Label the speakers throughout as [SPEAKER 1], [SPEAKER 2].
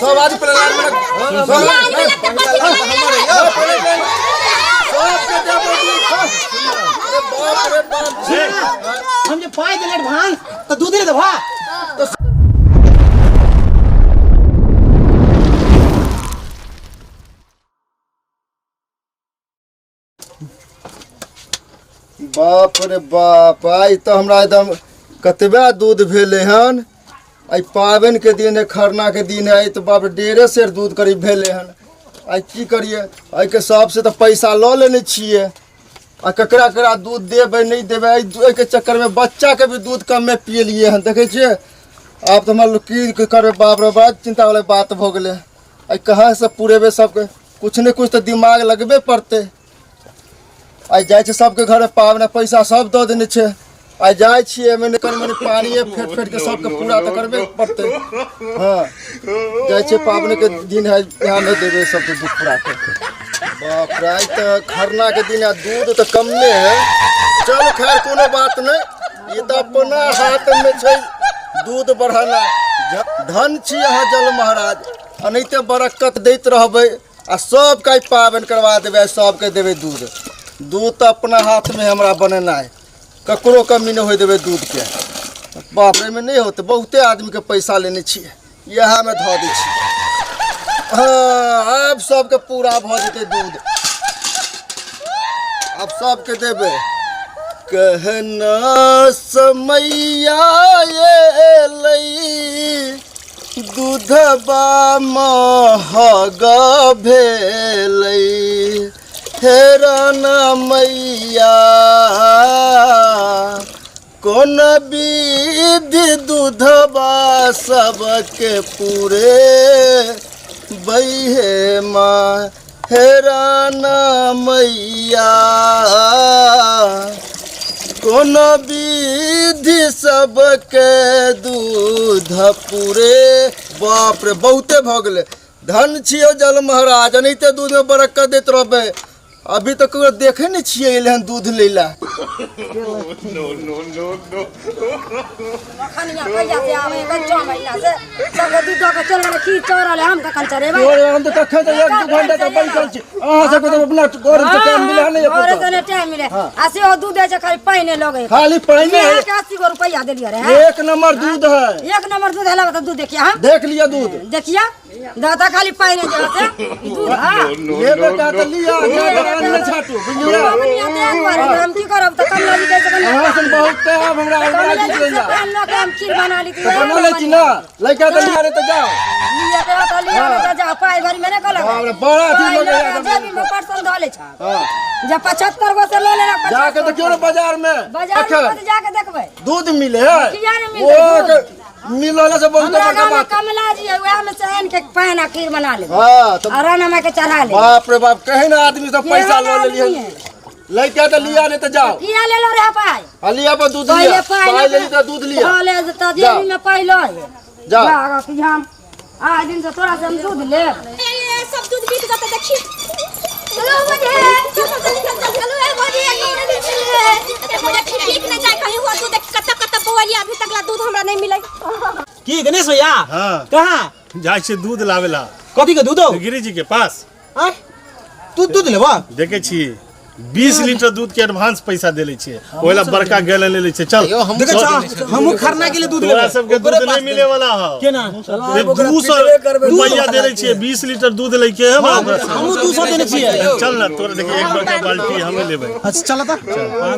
[SPEAKER 1] सब आज पहले लाइन में
[SPEAKER 2] हम जो पाए दिले एडवांस तो दूध दे दबा
[SPEAKER 1] बाप रे बाप आई तो हमरा एकदम कतबा दूध भेले हन आई पावन के दिन है खरना के दिन है तो बाप डेढ़े सेर दूध करीब भेले हन आई की करिए आई के सब से तो पैसा ल लेने छिए आ ककरा ककरा दूध देबे नहीं देबे आई के चक्कर में बच्चा के भी दूध कम में पिए लिए हन देखे छिए आप तो हमारे की करबे बाप रे बड़ा चिंता वाला बात हो गए आई कहाँ से पूरेबे सबके कुछ न कुछ तो दिमाग लगबे पड़ते आई जाए सबके घर पावने पैसा सब दे देने छे आई जाए छिए मैंने कर मैंने पानी फेट फेट के सबके पूरा तो करबे पड़ते हाँ जाए छे पावने के दिन है ध्यान नहीं देवे सबके दूध पूरा के बाप रे तो खरना के दिन है दूध तो कम में है चल खैर कोनो बात नहीं ये तो अपना हाथ में छे दूध बढ़ाना धन छी यहाँ जल महाराज अनैते बरकत दैत रहबे आ सब का पावन करवा देवे सबके देवे दूध दूध तो अपना हाथ में हमरा बनेना है ककरो कमी नहीं हो देवे दूध के बाप रे में नहीं होते बहुते आदमी के पैसा लेने छिए यहाँ में धो दी हाँ अब सबके पूरा भ जेते दूध अब सबके देवे कहना समैया ये लई दूधबा महग भेलई हेराना मैया कौन विधि दूधबा सबके पूरे बहे माँ हेराना मैया कौन विधि सबके दूध पूरे बाप रे बहुते भ गए धन छियो जल महाराज अनैते दूध में बरकत देत रहबे अभी तक तो देखे नहीं छिए एलहन दूध लेला
[SPEAKER 3] नो नो नो नो खनिया कहिया से आवे गच्चा महीना से सब दूध का चल में की चोरा ले हम का कल चरेबे
[SPEAKER 1] हम तो तखे तो 1-2 घंटा तक बैठल छी अहां सब तो अपना घर से टाइम मिले नहीं
[SPEAKER 3] और से टाइम मिले आसे ओ दूध है खाली पानी लगे
[SPEAKER 1] खाली पानी है
[SPEAKER 3] 80 रुपया दे लिया रे
[SPEAKER 1] एक नंबर दूध है
[SPEAKER 3] एक नंबर दूध है तो दूध देखिए हम
[SPEAKER 1] देख लिया दूध
[SPEAKER 3] देखिए दादा खाली पानी देते दूध हां
[SPEAKER 1] ये बेटा तो लिया दुकान में छाटू बुझलिए
[SPEAKER 3] हम की करब तो कम लगी कैसे बना
[SPEAKER 1] हां से बहुत टाइम हमरा आगे लेला
[SPEAKER 3] हम लोग हम खीर बना ली
[SPEAKER 1] बना ले छी ना लइका तो लिया रे तो जाओ
[SPEAKER 3] लिया तो लिया तो जाओ पाई भरी मैंने कहला
[SPEAKER 1] बड़ा थी लगे
[SPEAKER 3] जब में परसन धले छ हां जब 75 गो से ले लेना
[SPEAKER 1] जाके तो क्यों बाजार में
[SPEAKER 3] में जाके देखबे
[SPEAKER 1] दूध मिले वो मिलला से बहुत बड़का बात
[SPEAKER 3] कमला जी ओया में चैन के पाना खीर बना ले
[SPEAKER 1] हां तो
[SPEAKER 3] अरना में के चढ़ा ले
[SPEAKER 1] बाप रे बाप कहे ना आदमी सब पैसा ले लिए लइका तो लिया नहीं तो जाओ
[SPEAKER 3] किया ले लो रे पाई
[SPEAKER 1] हलिया पर दूध लिया पाई ले तो दूध लिया
[SPEAKER 3] हां ले तो जेबी में पाई लो
[SPEAKER 1] जाओ
[SPEAKER 3] कि हम आज दिन से थोड़ा से हम दूध ले
[SPEAKER 4] सब दूध पी के जाते देखिए चलो मुझे चलो ए बोली मुझे ठीक नहीं जाए कहीं हुआ दूध कत बोली अभी तक ला दूध हमरा नहीं मिले
[SPEAKER 2] की गणेश भैया
[SPEAKER 5] हां
[SPEAKER 2] कहां
[SPEAKER 5] जाय से दूध लावेला
[SPEAKER 2] कथी के दूध हो
[SPEAKER 5] गिरी जी के पास
[SPEAKER 2] हां दूध लेबा
[SPEAKER 5] देखे छी 20 लीटर दूध के एडवांस पैसा देले छी ओला बड़का गैलन ले ले छी चल
[SPEAKER 2] देखे हम खरना के लिए दूध
[SPEAKER 5] तोरा सबके दूध नहीं मिले वाला है
[SPEAKER 2] केना
[SPEAKER 5] 200 रुपया देले छी 20 लीटर दूध लेके हम
[SPEAKER 2] 200 देने छिए
[SPEAKER 5] चल ना तोरा देखे एक बड़का बाल्टी हमें लेबै
[SPEAKER 2] अच्छा चल त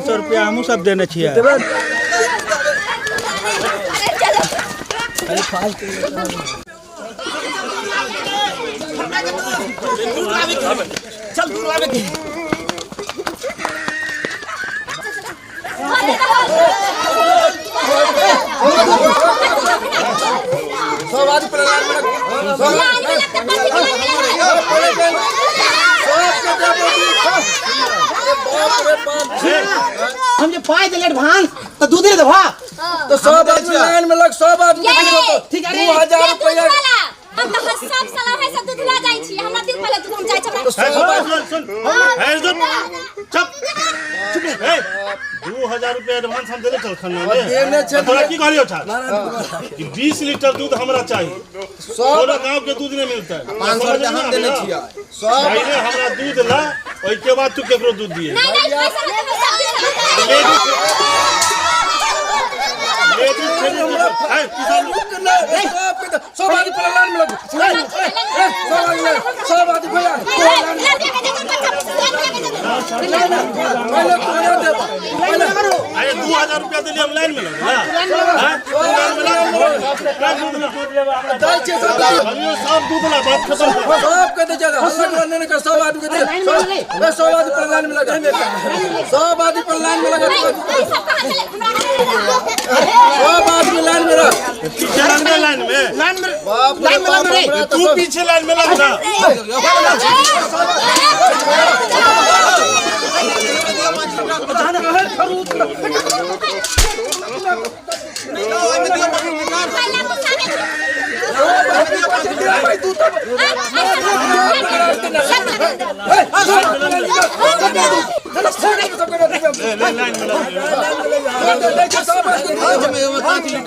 [SPEAKER 2] 500 रुपया हम सब देने छिए चल दूध लावे के
[SPEAKER 1] सब आज पहले लाइन में
[SPEAKER 2] हम जो पाए दिले एडवांस तो दूध दे दबा
[SPEAKER 1] तो सब आदमी लाइन में लग सब आदमी
[SPEAKER 2] ठीक है
[SPEAKER 1] 2000 रुपया
[SPEAKER 4] हम तो सब साला है सब दूध ला जाई छी हमरा दिन पहले दूध हम जाई छ
[SPEAKER 5] सुन सुन चुप चुप 2000 रुपया एडवांस हम देले चल खन्ना
[SPEAKER 1] देने
[SPEAKER 5] में
[SPEAKER 1] छे
[SPEAKER 5] तोरा की कहलियो था कि 20 लीटर दूध हमरा चाहिए पूरा गांव के दूध नहीं मिलता है
[SPEAKER 2] 500 रुपया हम देने छियै
[SPEAKER 1] सब
[SPEAKER 5] पहले हमरा दूध ला ओइ के बाद तू केकरो दूध दिए
[SPEAKER 4] नहीं पैसा
[SPEAKER 2] सब आदमी प्रलान में लगो सब आदमी भैया
[SPEAKER 5] अरे 2000 रुपया दिली हम लाइन में लगे सब दूध ला बात खत्म
[SPEAKER 2] सब के दे जगह हल्ला करने का सब आदमी के दे सब आदमी प्रलान में लगा सब आदमी प्रलान में लगा सब आदमी लाइन में रह
[SPEAKER 5] पीछे लगना लाइन में
[SPEAKER 1] बाप रे बाप हमरा
[SPEAKER 5] तू पीछे लाइन में लगना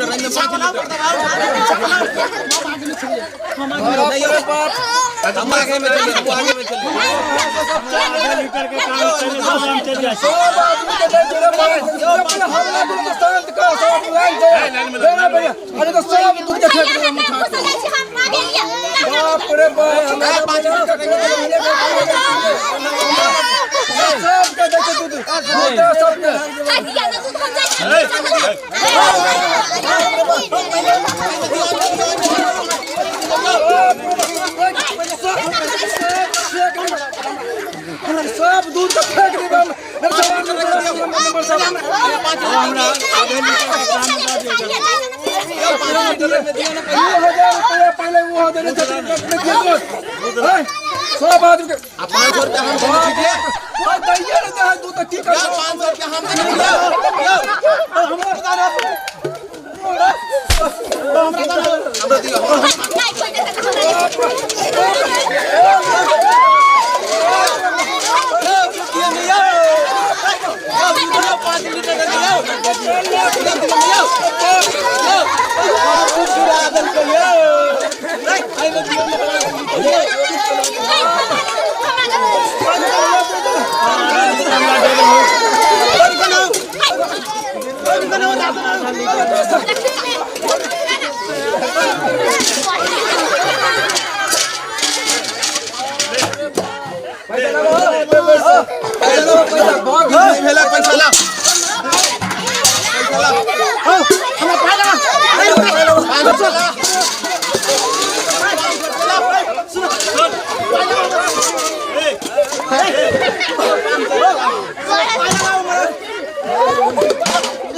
[SPEAKER 5] लाइन में
[SPEAKER 2] सब दूध का फेंक देगा पहले वो देने सब आदमी 500 रुपया हम दूध की 500 रुपया हम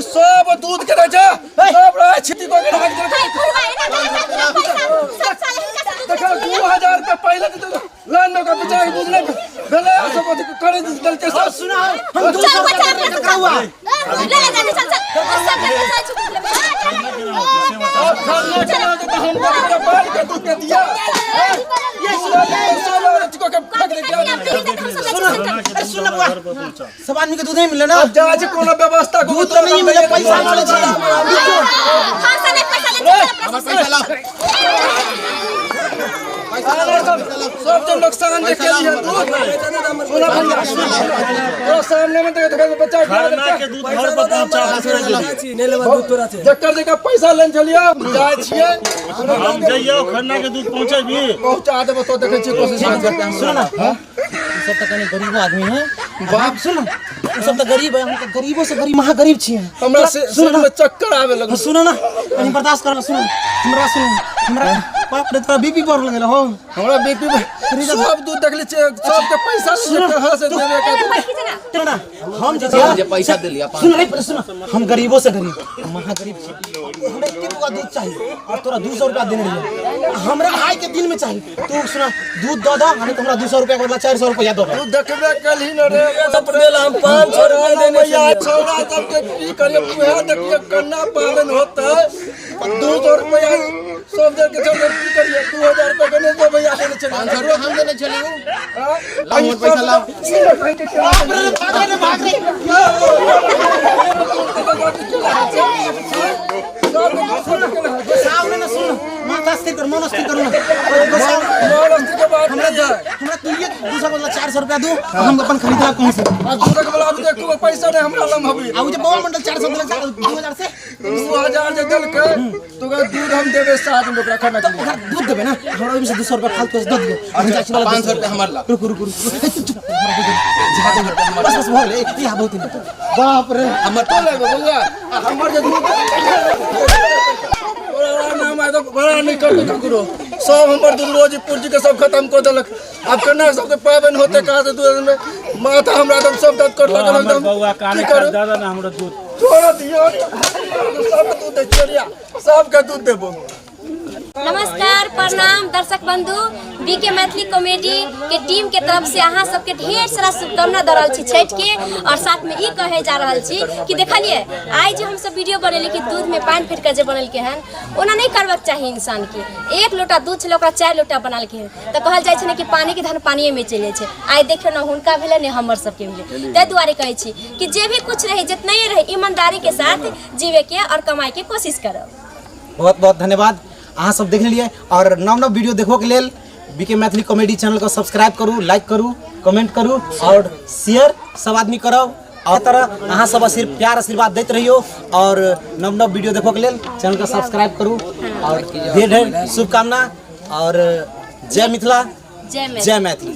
[SPEAKER 2] सब दूध के रचा सब छिटी को के रख देखो 2000 रुपया पहले तो लाइन में का बचा के दूध ले बेले सब करे दल के सब सुना हम 200 रुपया का हुआ
[SPEAKER 4] ले ले जाने चल
[SPEAKER 2] हम बाल के दूध के दिया ये सब को के फेंक दे
[SPEAKER 5] सुन
[SPEAKER 2] सब आदमी के दूध नहीं मिले ना जांच कोनो व्यवस्था दूध तो नहीं मिले पैसा वाले सब तो नुकसान देख के लिए दूध सुना भैया और सामने में देखो बच्चा
[SPEAKER 5] खरना के दूध घर पर पहुंचा
[SPEAKER 2] नहीं लेवा दूध तोरा से जक्कर जगह पैसा लेन चलिए जाय छिए
[SPEAKER 5] हम जइयो खरना के दूध पहुंचे भी
[SPEAKER 2] पहुंचा देबो तो देखे छी कोशिश करते हैं सुन ना
[SPEAKER 6] सब तक गरीब आदमी है बाप सुन सब तो गरीब है हम तो गरीबों से गरीब महागरीब छिए
[SPEAKER 2] हमरा से सुन में चक्कर आवे लग
[SPEAKER 6] सुनो ना कहीं बर्दाश्त कर सुनो हमरा बाप रे तोरा बीपी बढ़ गेल हो
[SPEAKER 2] हमरा बीपी सब दूध देखले छ सब के पैसा कहां से देबे का
[SPEAKER 6] ना हम जे
[SPEAKER 2] पैसा दे लिया
[SPEAKER 6] सुन रे सुन हम गरीबों से गरीब महागरीब छी हमरा कितना दूध चाहिए और तोरा 200 रुपया देने रही हमरा आए के दिन में चाहिए तू सुना दूध दो दो नहीं तो हमरा 200 रुपया बदला 400 रुपया दो
[SPEAKER 2] तू देखबे कल ही न रे सब देला हम 500 रुपया देने यार छोड़ा सब के की करिए पूरा देखिए कन्ना पालन होता है 200 रुपया सब दे के चल की करिए 2000 रुपया देने दो भैया देने चले
[SPEAKER 6] 500 रुपया हम देने चले हूं
[SPEAKER 2] लाओ मोर पैसा लाओ
[SPEAKER 6] सामने ना सुन माता स्थिर कर मन स्थिर करो ना हमरा तू ये दूसरा बदला 400 रुपया दो हम अपन खरीदला कहां से
[SPEAKER 2] दूसरा के बोला देखो पैसा नहीं हमरा लम हबी
[SPEAKER 6] आ जे बाबा मंडल 400 दिले 2000 से
[SPEAKER 2] 2000 जे दल के तो दूध हम देबे साथ में ओकरा खाना के लिए
[SPEAKER 6] दूध देबे ना हमरा ओइ में से 200 रुपया फालतू से दे दियो 500 रुपया हमर ला रुक रुक रुक बस बस भोले ये बहुत ही बाप रे
[SPEAKER 2] हमर तो ले बउआ हमर जे दूध नाम आए तो बड़ा नहीं कर करो सब हमर दूध रोज पूर्जी के सब खत्म कर देलक अब केना सबके पावन होते कहा से दूध में माथा हमरा एकदम सब दर्द कर लगल एकदम
[SPEAKER 5] बउआ काने कर दादा ना हमरा दूध
[SPEAKER 2] थोड़ा दियो सब दूध दे चरिया सबके दूध देबो।
[SPEAKER 4] नमस्कार प्रणाम दर्शक बंधु बीके मैथिली कॉमेडी के टीम के तरफ से अहाँ सबके ढेर सारा शुभकामना दे रहल छी छठ के और साथ में ई कहे जा रहल छी कि देखलिए आज जो हम सब वीडियो बनेली कि दूध में पानी फेट कर जे बनल के हन ओना नहीं करबाक चाहिए इंसान के एक लोटा दूध छले ओकरा 4 लोटा बनाल के त कहल जाय छै कि पानी के धन पानीए में चले छै आइ देखियो ना हुनका भेले ने हमर सबके भेले तै दुआरे कहै छी कि जे भी कुछ रहे जितना ही रहे ईमानदारी के साथ जीवे के और कमाई के कोशिश करब।
[SPEAKER 6] बहुत बहुत धन्यवाद अहाँ सब देख लिए और नव नव वीडियो देखो के लेल बीके मैथिली कॉमेडी चैनल को सब्सक्राइब करू लाइक करू कमेंट करू और शेयर सब आदमी करो और तरह अहाँ सब प्यार आशीर्वाद देते रहियो और नव नव वीडियो देखो के लेल चैनल को सब्सक्राइब करू और ढेर ढेर शुभकामना और जय मिथिला जय मैथिली।